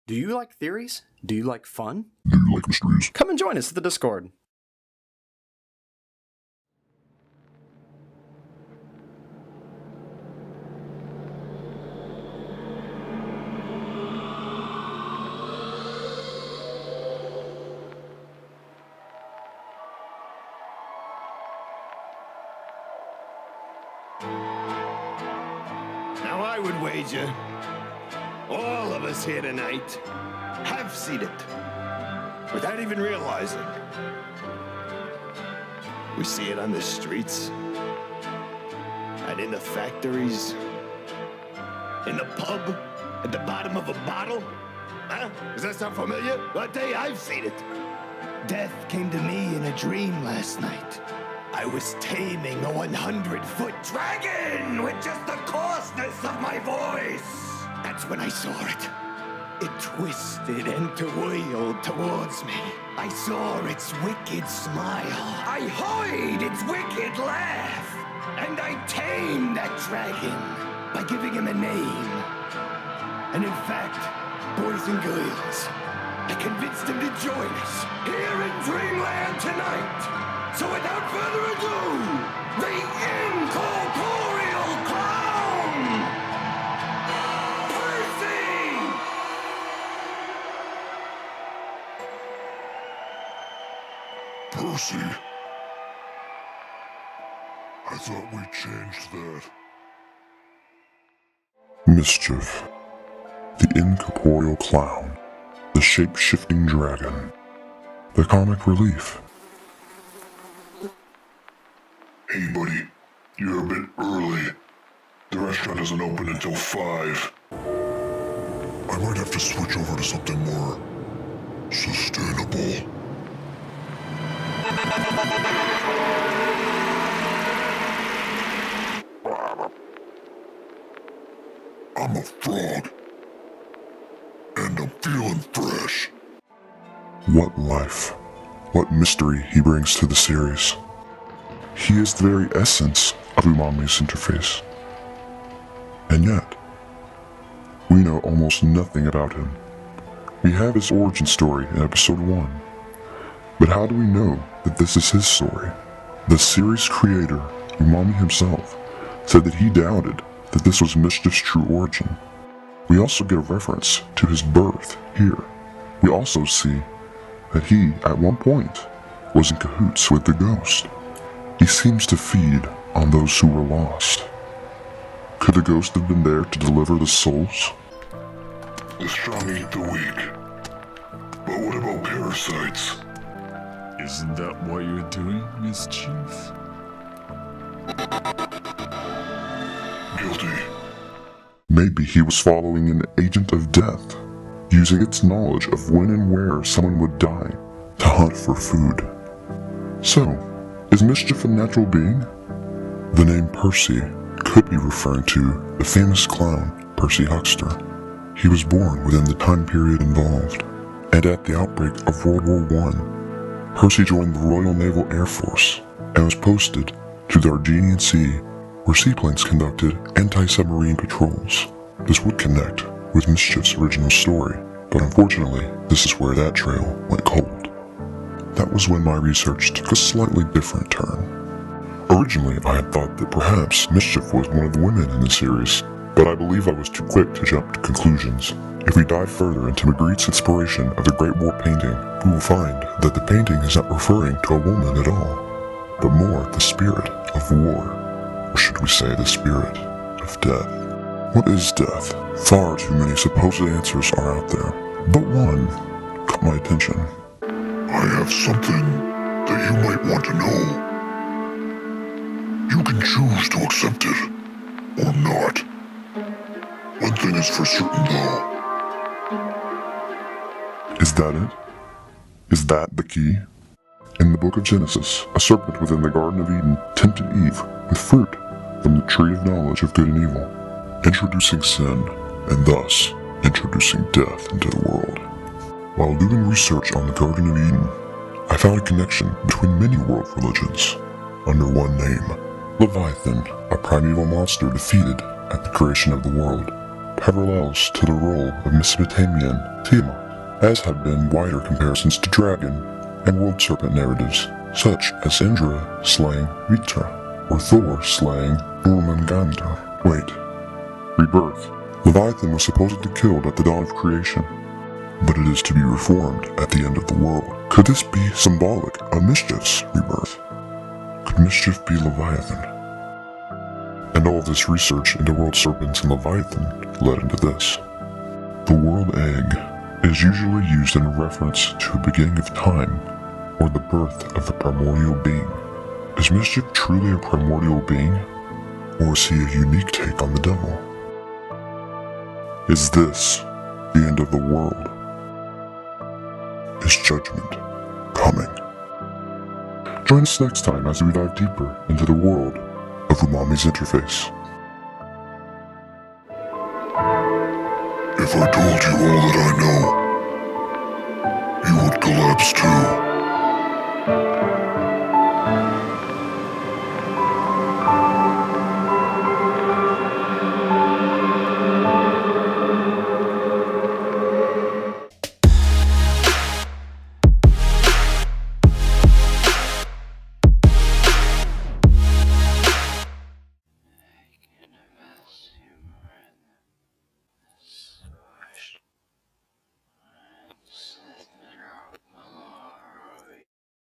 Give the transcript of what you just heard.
Do you like theories? Do you like fun? Do you like mysteries? Come and join us at the Discord. Now I would wager all of us here tonight have seen it without even realizing. We see it on the streets and in the factories, in the pub, at the bottom of a bottle. Huh? Does that sound familiar? Well, I tell you, I've seen it. Death came to me in a dream last night. I was taming a 100-foot dragon with just the coarseness of my voice. That's when I saw it. It twisted and twirled towards me. I saw its wicked smile. I heard its wicked laugh. And I tamed that dragon by giving him a name. And in fact, boys and girls, I convinced him to join us here in Dreamland tonight. So without further ado, the incorporeal clown, Percy! Percy? I thought we changed that. Mischief. The incorporeal clown. The shape-shifting dragon. The comic relief. Hey buddy, you're a bit early. The restaurant doesn't open until 5. I might have to switch over to something more sustainable. I'm a frog. And I'm feeling fresh. What life, what mystery he brings to the series. He is the very essence of Umami's interface. And yet, we know almost nothing about him. We have his origin story in episode 1. But how do we know that this is his story? The series creator, Umami himself, said that he doubted that this was Mischief's true origin. We also get a reference to his birth here. We also see that he, at one point, was in cahoots with the ghost. He seems to feed on those who were lost. Could the ghost have been there to deliver the souls? The strong eat the weak. But what about parasites? Isn't that what you're doing, Mischief? Guilty. Maybe he was following an agent of death, using its knowledge of when and where someone would die to hunt for food. So, is Mischief a natural being? The name Percy could be referring to the famous clown, Percy Huckster. He was born within the time period involved, and at the outbreak of World War I, Percy joined the Royal Naval Air Force and was posted to the Argentine Sea, where seaplanes conducted anti-submarine patrols. This would connect with Mischief's original story, but unfortunately, this is where that trail went cold. That was when my research took a slightly different turn. Originally, I had thought that perhaps Mischief was one of the women in the series, but I believe I was too quick to jump to conclusions. If we dive further into Magritte's inspiration of the Great War painting, we will find that the painting is not referring to a woman at all, but more the spirit of war, or should we say the spirit of death. What is death? Far too many supposed answers are out there, but one caught my attention. I have something that you might want to know. You can choose to accept it, or not. One thing is for certain though. Is that it? Is that the key? In the book of Genesis, a serpent within the Garden of Eden tempted Eve with fruit from the tree of knowledge of good and evil, introducing sin, and thus introducing death into the world. While doing research on the Garden of Eden, I found a connection between many world religions under one name. Leviathan, a primeval monster defeated at the creation of the world, parallels to the role of Mesopotamian Tiamat, as have been wider comparisons to dragon and world serpent narratives, such as Indra slaying Vitra, or Thor slaying Urmungandr. Wait. Rebirth. Leviathan was supposedly killed at the dawn of creation, but it is to be reformed at the end of the world. Could this be symbolic of Mischief's rebirth? Could Mischief be Leviathan? And all of this research into world serpents and Leviathan led into this. The world egg is usually used in reference to a beginning of time, or the birth of the primordial being. Is Mischief truly a primordial being, or is he a unique take on the devil? Is this the end of the world? Is judgment coming? Join us next time as we dive deeper into the world of Umami's interface. If I told you all that I know, you would collapse too.